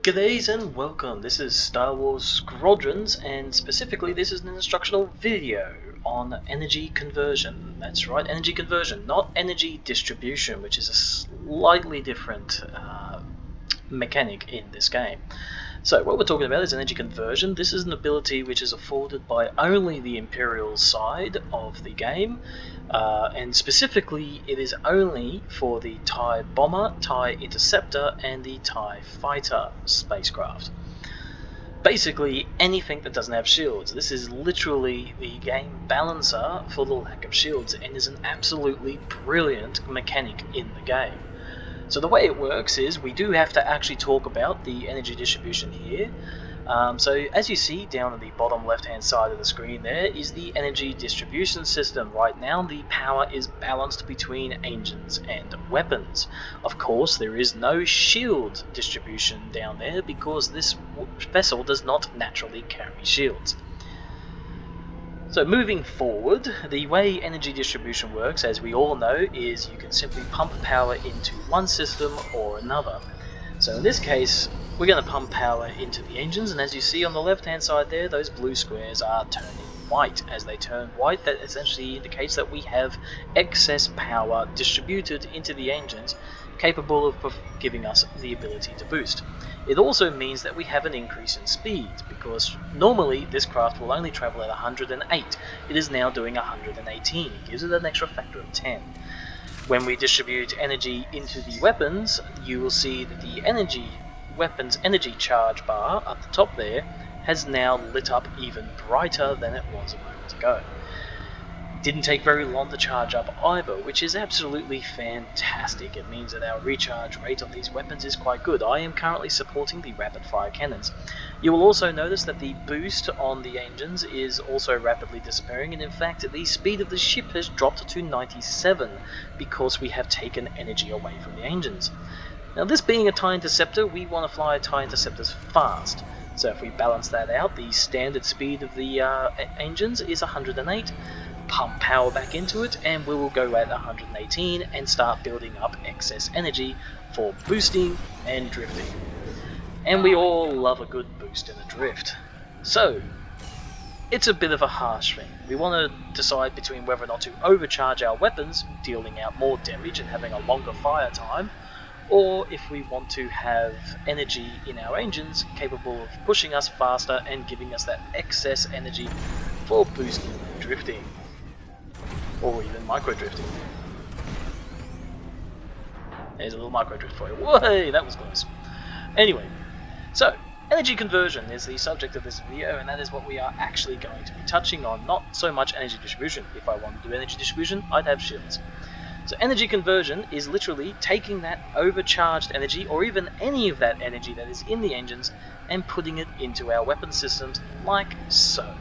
G'days and welcome. This is Star Wars Squadrons, and specifically this is an instructional video on energy conversion. That's right, energy conversion, not energy distribution, which is a slightly different mechanic in this game. So what we're talking about is energy conversion. This is an ability which is afforded by only the Imperial side of the game, and specifically it is only for the TIE Bomber, TIE Interceptor and the TIE Fighter spacecraft. Basically anything that doesn't have shields. This is literally the game balancer for the lack of shields and is an absolutely brilliant mechanic in the game. So the way it works is we do have to actually talk about the energy distribution here. So as you see down at the bottom left hand side of the screen, there is the energy distribution system. Right now the power is balanced between engines and weapons. Of course there is no shield distribution down there because this vessel does not naturally carry shields. So moving forward, the way energy distribution works, as we all know, is you can simply pump power into one system or another. So in this case, we're going to pump power into the engines, and as you see on the left hand side there, those blue squares are turning white. As they turn white, that essentially indicates that we have excess power distributed into the engines, capable of giving us the ability to boost. It also means that we have an increase in speed, because normally this craft will only travel at 108. It is now doing 118. It gives it an extra factor of 10. When we distribute energy into the weapons, you will see that the weapons energy charge bar up the top there has now lit up even brighter than it was a moment ago. Didn't take very long to charge up either, which is absolutely fantastic. It means that our recharge rate on these weapons is quite good. I am currently supporting the rapid fire cannons. You will also notice that the boost on the engines is also rapidly disappearing, and in fact the speed of the ship has dropped to 97 because we have taken energy away from the engines. Now, this being a TIE Interceptor, we want to fly TIE Interceptors fast. So if we balance that out, the standard speed of the engines is 108. Pump power back into it, and we will go at 118 and start building up excess energy for boosting and drifting. And we all love a good boost and a drift. So it's a bit of a harsh thing. We want to decide between whether or not to overcharge our weapons, dealing out more damage and having a longer fire time, or if we want to have energy in our engines capable of pushing us faster and giving us that excess energy for boosting and drifting. Or even micro-drifting. There's a little micro-drift for you. Whoa, that was close. Anyway, so energy conversion is the subject of this video, and that is what we are actually going to be touching on, not so much energy distribution. If I wanted to do energy distribution, I'd have shields. So energy conversion is literally taking that overcharged energy, or even any of that energy that is in the engines, and putting it into our weapon systems like so.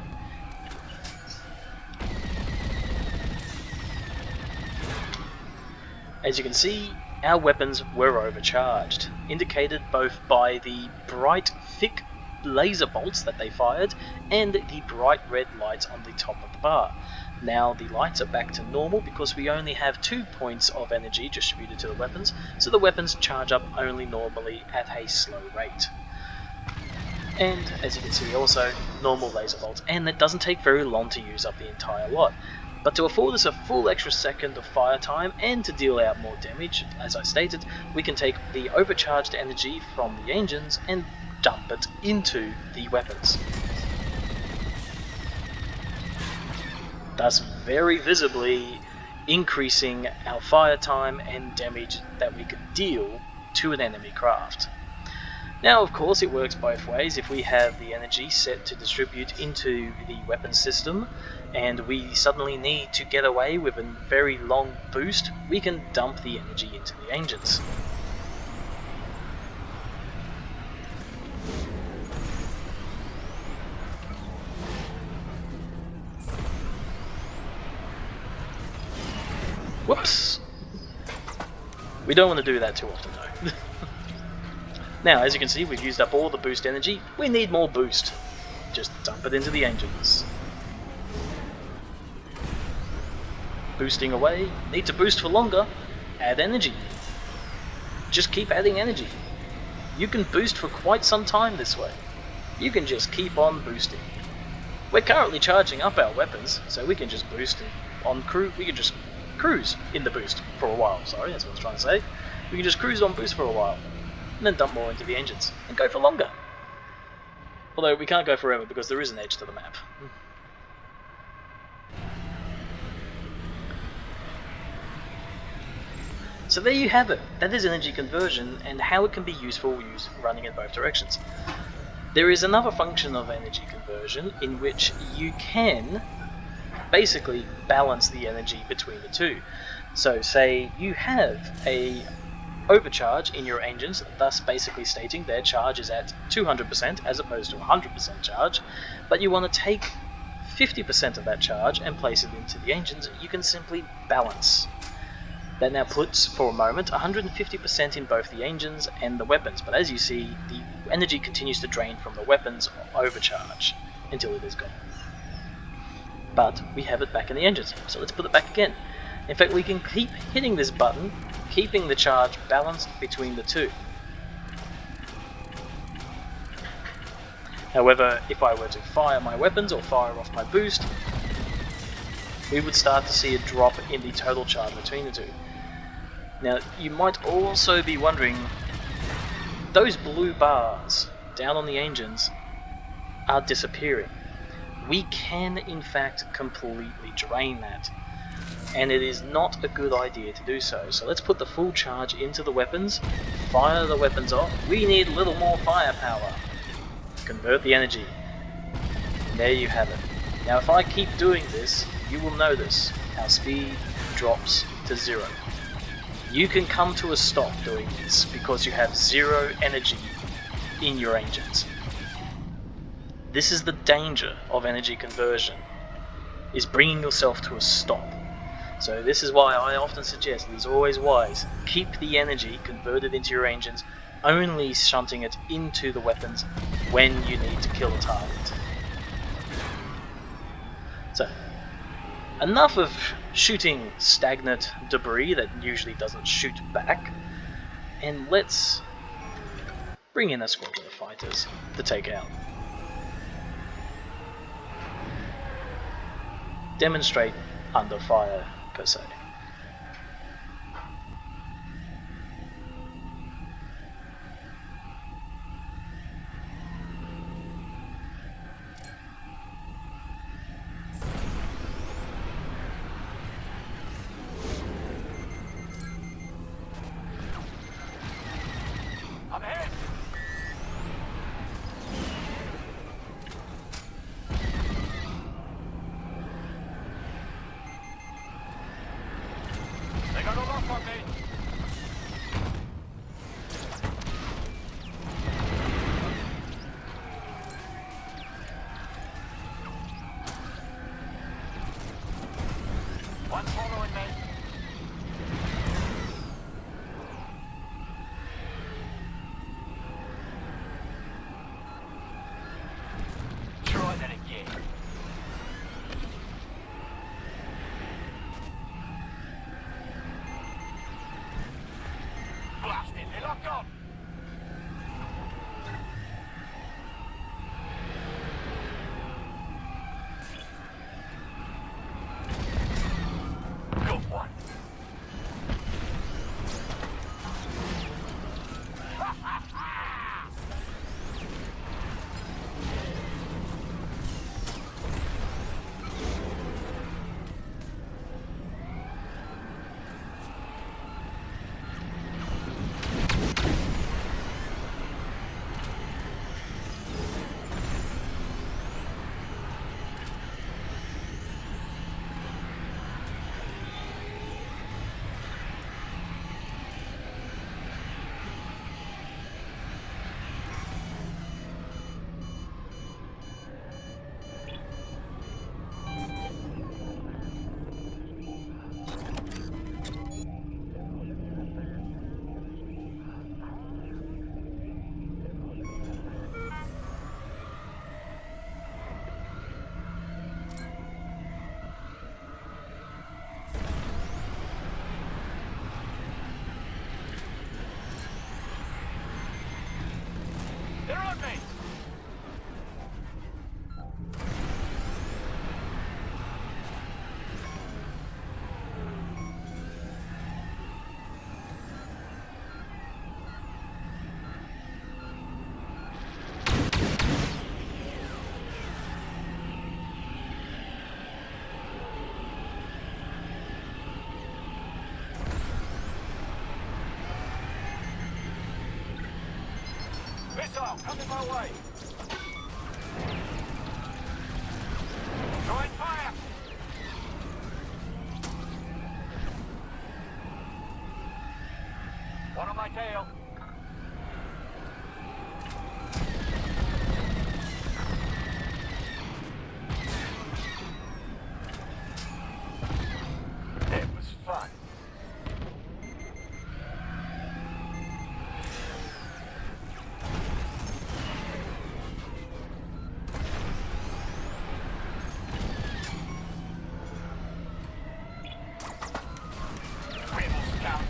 As you can see, our weapons were overcharged, indicated both by the bright, thick laser bolts that they fired and the bright red lights on the top of the bar. Now the lights are back to normal because we only have 2 points of energy distributed to the weapons, so the weapons charge up only normally at a slow rate. And as you can see also, normal laser bolts, and it doesn't take very long to use up the entire lot. But to afford us a full extra second of fire time and to deal out more damage, as I stated, we can take the overcharged energy from the engines and dump it into the weapons. Thus very visibly increasing our fire time and damage that we can deal to an enemy craft. Now, of course, it works both ways. If we have the energy set to distribute into the weapon system, and we suddenly need to get away with a very long boost, we can dump the energy into the engines. Whoops! We don't want to do that too often though. Now, as you can see, we've used up all the boost energy. We need more boost. Just dump it into the engines. Boosting away. Need to boost for longer. Add energy. Just keep adding energy. You can boost for quite some time this way. You can just keep on boosting. We're currently charging up our weapons, so we can just boost on we can just cruise in the boost for a while. Sorry, that's what I was trying to say. We can just cruise on boost for a while, and then dump more into the engines, and go for longer. Although we can't go forever because there is an edge to the map. So there you have it. That is energy conversion and how it can be useful running in both directions. There is another function of energy conversion in which you can basically balance the energy between the two. So say you have a overcharge in your engines, thus basically stating their charge is at 200% as opposed to 100% charge, but you want to take 50% of that charge and place it into the engines. You can simply balance. That now puts, for a moment, 150% in both the engines and the weapons, but as you see, the energy continues to drain from the weapons overcharge until it is gone. But we have it back in the engines, so let's put it back again. In fact, we can keep hitting this button, keeping the charge balanced between the two. However, if I were to fire my weapons or fire off my boost, we would start to see a drop in the total charge between the two. Now, you might also be wondering, those blue bars down on the engines are disappearing. We can, in fact, completely drain that, and it is not a good idea to do so. So let's put the full charge into the weapons, fire the weapons off. We need a little more firepower. Convert the energy. And there you have it. Now, if I keep doing this, you will notice our speed drops to 0. You can come to a stop doing this because you have 0 energy in your engines. This is the danger of energy conversion, is bringing yourself to a stop. So this is why I often suggest, it is always wise, keep the energy converted into your engines, only shunting it into the weapons when you need to kill a target. So, enough of shooting stagnant debris that usually doesn't shoot back, and let's bring in a squadron of fighters to take out. Demonstrate under fire, per se. missile coming my way. Try and fire. One on my tail. It was fun. Rebel scout.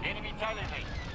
Enemy tailing me.